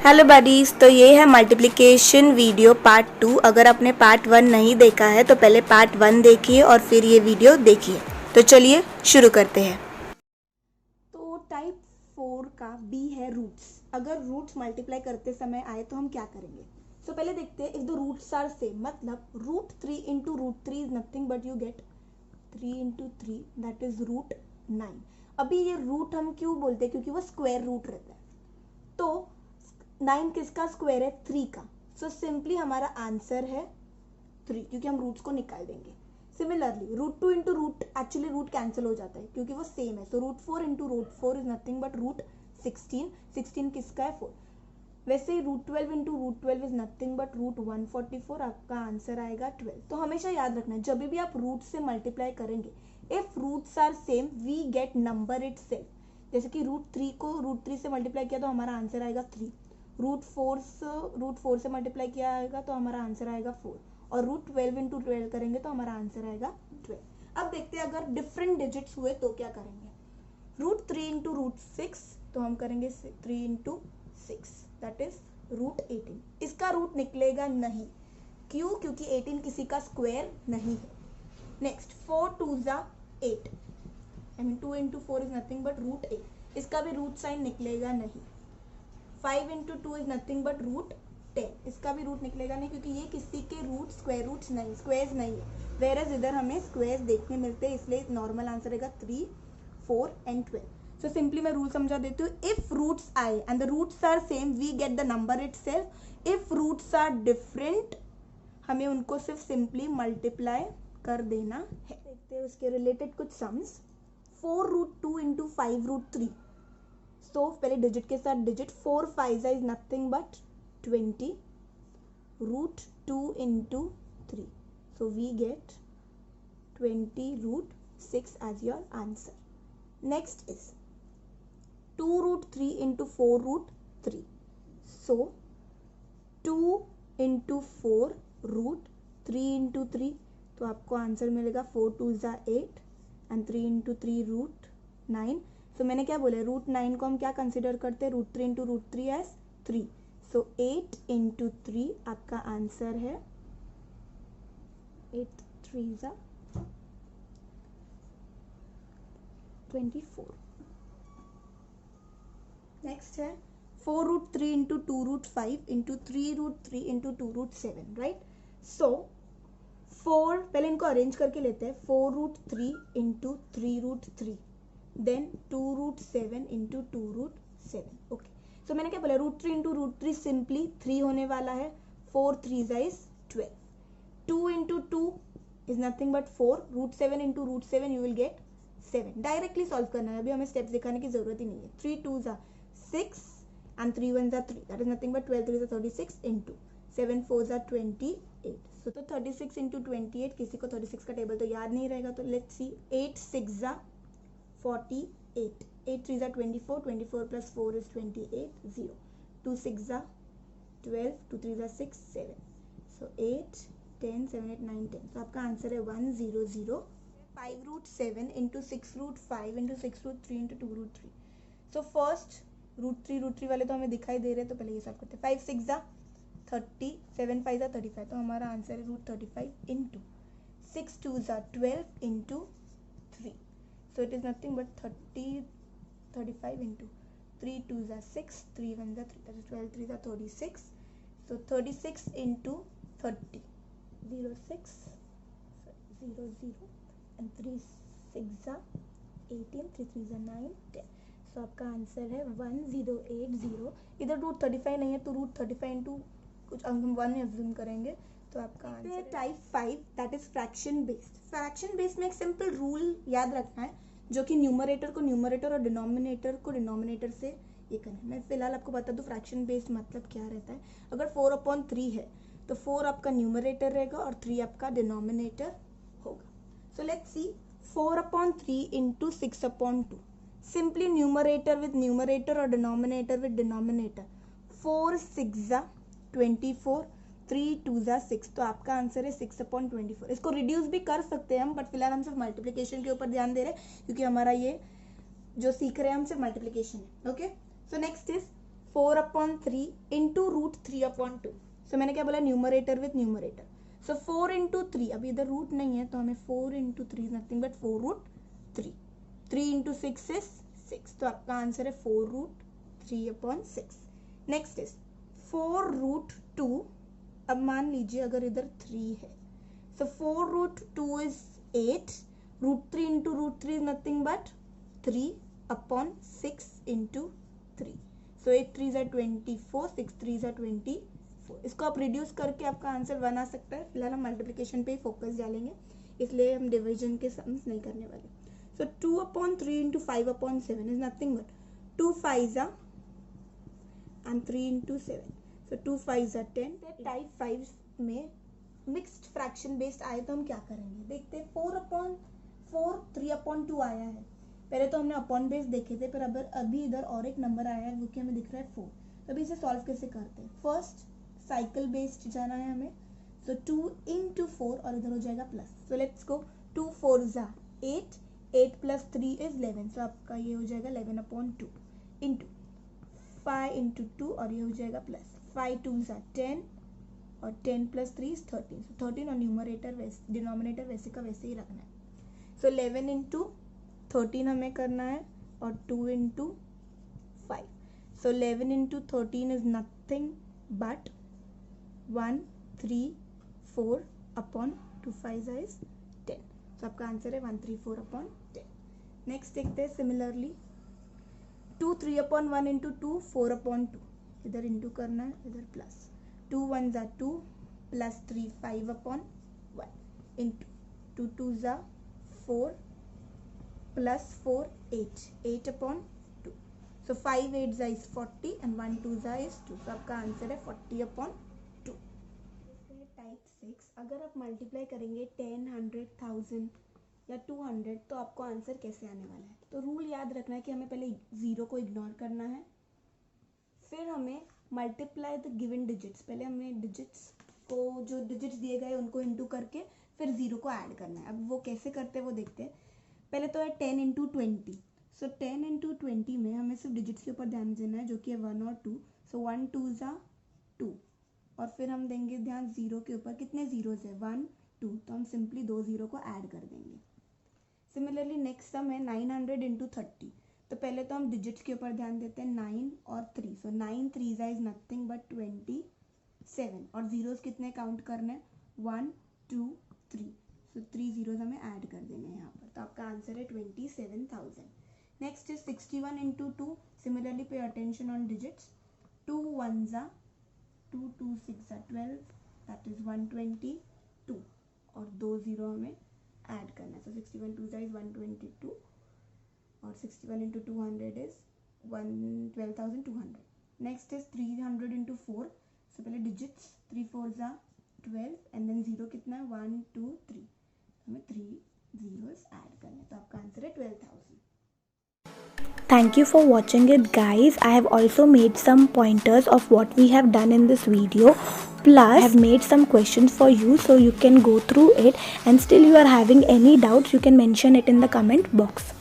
Hello buddies, तो ये है मल्टीप्लिकेशन वीडियो पार्ट 2। अगर आपने पार्ट 1 नहीं देखा है तो पहले पार्ट 1 देखिए और फिर ये वीडियो देखिए। तो चलिए शुरू करते हैं। तो टाइप 4 का बी है रूट्स। अगर रूट्स मल्टीप्लाई करते समय आए तो हम क्या करेंगे। सो पहले देखते हैं, if the roots are same, मतलब root 3 into root 3 is nothing but you get 3 into 3 that is root 9। अभी ये रूट हम क्यों बोलते हैं, क्योंकि वो स्क्वायर रूट रहता है। तो 9 किसका स्क्वायर है, 3 का। सो सिंपली हमारा आंसर है 3, क्योंकि हम रूट्स को निकाल देंगे। Similarly root 2 into root, actually root cancel हो जाता है क्योंकि वो सेम है। So root 4 into root 4 is nothing but root 16। 16 किसका है, 4। वैसे ही root 12 into root 12 is nothing but root 144। आपका आंसर आएगा 12। तो हमेशा याद रखना है, जब भी आप रूट से मल्टीप्लाई करेंगे, if roots are same we get number itself. जैसे कि रूट 3 को रूट 3 से मल्टीप्लाई किया तो हमारा आंसर आएगा 3। रूट 4 से मल्टीप्लाई किया आएगा तो हमारा आंसर आएगा 4। और रूट 12 इंटू 12 करेंगे तो हमारा आंसर आएगा 12। अब देखते हैं अगर डिफरेंट डिजिट्स हुए तो क्या करेंगे। रूट 3 इंटू रूट 6 तो हम करेंगे 3 इंटू 6 दैट इज रूट 18। इसका रूट निकलेगा नहीं, क्यों, क्योंकि 18 किसी का स्क्वायर नहीं है। नेक्स्ट 4 2 जा 8, I mean 2 into 4 is nothing but root 8। इसका भी रूट साइन निकलेगा नहीं। 5 into 2 is nothing but root 10। इसका भी रूट निकलेगा नहीं, क्योंकि ये किसी के रूट स्क्वायर रूट्स नहीं, स्क्वायर्स नहीं है। वेरएज इधर हमें स्क्वायर्स देखने मिलते हैं, इसलिए नॉर्मल आंसर रहेगा 3 4 एंड 12। सो सिंपली मैं रूल समझा देती हूँ। इफ रूट्स आए and the roots are same we get the number itself. If roots are different हमें उनको सिर्फ सिंपली मल्टीप्लाई कर देना है। देखते हैं उसके रिलेटेड कुछ सम्स। 4 root 2 into 5 root 3। तो पहले डिजिट के साथ digit, 4 5 is nothing but 20 root 2 into 3। So we get 20 root 6 as your answer. Next is 2 root 3 into 4 root 3। So 2 into 4 root 3 into 3, तो आपको आंसर मिलेगा 4 2 जा 8 एंड 3 इंटू 3 रूट 9। सो मैंने क्या बोला, रूट 9 को हम क्या कंसिडर करते हैं, root 3 into root 3 as 3। So 8 into 3 आपका आंसर है 8 3 जा 24। नेक्स्ट है 4 root 3 into 2 root 5 into 3 root 3 into 2 root 7, right. So 4, पहले इनको अरेंज करके लेते हैं। 4 root 3 into 3 root 3 then 2 root 7 into 2 root 7। Okay, so मैंने क्या बोला, रूट 3 इंटू रूट 3 सिंपली 3 होने वाला है। 4 3 is 12। 2 into 2 is nothing but 4। Root 7 into root 7 you will get 7। Directly solve करना है, अभी हमें स्टेप्स दिखाने की जरूरत ही नहीं है। 3 2 जा 6 एंड 3 1 जा 3, दैट इज नथिंग बट 12 3 जा 36 इंटू 7 4 जा 28। सो तो 36 इंटू 28, किसी को 36 का टेबल तो याद नहीं रहेगा, तो लेट्स सी। 8 6 जा 48, 8 3 जा 24, 24 प्लस 4 इज 28, 0 2 6 जा 12, 2 3 जा 6 7। सो 8 10 7 8 9 10। तो आपका आंसर है 1 0 0। 5 root 7 into 6 root 5 into 6 root 3 into 2 root 3। So first root 3 वाले तो हमें दिखाई दे रहे हैं, तो पहले ये सॉल्व करते हैं। 5 6 जा 30, 7 5 जा 35, तो हमारा आंसर है रूट 35 इंटू 6 2 जा 12 into 3। So it is nothing but 35 into 3 2 is 6, 3 1 is 3, that is 12 3 is 36. So 36 into 30, 0 6 0 0 and 3 6 is 18, 3 3 is 9 10. So आपका आंसर है 1080। इधर रूट 35 नहीं है तो रूट 35 इंटू कुछ हम 1 एज्यूम करेंगे, तो आपका आंसर है type 5 that is fraction based. Fraction based में एक सिंपल रूल याद रखना है, जो कि न्यूमरेटर को न्यूमरेटर और डिनोमिनेटर को डिनोमिनेटर से ये करना है। मैं फिलहाल आपको बता दूं फ्रैक्शन बेस्ड मतलब क्या रहता है। अगर 4/3 है तो 4 आपका न्यूमरेटर रहेगा और 3 आपका डिनोमिनेटर होगा। So let's see 4/3 into 6/2। Simply numerator with numerator और डिनोमिनेटर विद डिनोमिनेटर। 4 6 जा 24, 3 2 जा 6, तो आपका आंसर है 6/24। इसको रिड्यूस भी कर सकते हैं हम, बट फिलहाल हम सिर्फ मल्टीप्लिकेशन के ऊपर ध्यान दे रहे हैं, क्योंकि हमारा ये जो सीख रहे हैं हम सिर्फ मल्टीप्लिकेशन है। Okay, so next is 4/3 into root 3/2. So मैंने क्या बोला, numerator with numerator. So 4 into 3, अभी इधर रूट नहीं है तो हमें 4 into 3 nothing but 4 root 3. 3 into 6 is 6. तो आपका आंसर है 4 रूट 3/6. Next is 4 root 2. अब मान लीजिए अगर इधर 3 है, so 4 root 2 is 8. Root 3 into root 3 is nothing but 3/6 into 3. So 8 3 are 24, 6 3 are 24. इसको आप रिड्यूस करके आपका आंसर 1 आ सकता है. फिलहाल हम मल्टीप्लिकेशन पे ही फोकस डालेंगे, इसलिए हम डिविजन के सम्स नहीं करने वाले. सो 2/3 into 5/7 is nothing but 2 5s are and 3 into 7. So 2 5s are 10. Type 5 में मिक्स्ड फ्रैक्शन बेस्ड आए तो हम क्या करेंगे, देखते हैं. 4/4 3/2 आया है. पहले तो हमने अपॉन बेस देखे थे, पर अभी इधर और एक नंबर आया है, वो कि हमें दिख रहा है 4. तो अभी इसे सॉल्व कैसे करते हैं. फर्स्ट साइकिल बेस्ड जाना है हमें. सो 2 into 4 और इधर हो जाएगा plus. So let's go. 2 4s are 8. 8 plus 3 is 11. सो आपका ये हो जाएगा 11/2 इंटू 5 इंटू 2 और ये हो जाएगा प्लस. 5 2s are 10 और 10 plus 3 is 13. सो 13 और न्यूमरेटर डिनोमिनेटर वैसे का वैसे ही रखना है. सो 11 इंटू 13 हमें करना है और 2 into 5. So 11 into 13 is nothing but 1 3 4/2. 5 is 10. सो आपका आंसर है 134/10. नेक्स्ट देखते हैं सिमिलरली 2 3/1 इंटू 2 4/2. इधर इंटू करना है, इधर plus. 2 1s are 2 plus 3 5/1 into 2 2s are 4 plus 4 8 8/2. So 5 8s is 40 and 1 2s is 2. सो आपका आंसर है 40/2. टाइप 6, अगर आप मल्टीप्लाई करेंगे 10 100 1000 या 200 तो आपको आंसर कैसे आने वाला है. तो रूल याद रखना है कि हमें पहले 0 को इग्नोर करना है, फिर हमें मल्टीप्लाई द गिवन डिजिट्स. पहले हमें डिजिट्स को, जो डिजिट्स दिए गए उनको इंटू करके फिर 0 को ऐड करना है. अब वो कैसे करते हैं वो देखते हैं. पहले तो है 10 इंटू 20. सो 10 इंटू 20 में हमें सिर्फ डिजिट्स के ऊपर ध्यान देना है, जो कि है 1 और 2. सो 1 2s are 2 और फिर हम देंगे ध्यान 0 के ऊपर. कितने जीरोज है, 1 2, तो हम सिंपली 2 0 को ऐड कर देंगे. सिमिलरली नेक्स्ट सम है 900 इंटू 30. तो पहले तो हम डिजिट्स के ऊपर ध्यान देते हैं 9 और 3. सो 9 3s is नथिंग बट 27 और जीरोस कितने काउंट करने हैं, 1 2 3. सो 3 जीरोस हमें ऐड कर देने हैं यहाँ पर. तो आपका आंसर है 27,000. Next is 61 into 2. Similarly pay attention on digits. 2 1s are 2 2 6 are 12, that is 122 और 2 0 हमें ऐड करना है. सो 61 2s is 122 और 61 into 200 is 12,200. Next is 300 into 4. सो पहले digits 3 4s are 12 and then 0 कितना है, 1 2 3. हमें 3 zeros ऐड करने हैं. तो आपका आंसर है 12,000. Thank you for watching it, guys. I have also made some pointers of what we have done in this video. Plus, I have made some questions for you, so you can go through it, and still you are having any doubts, you can mention it in the comment box.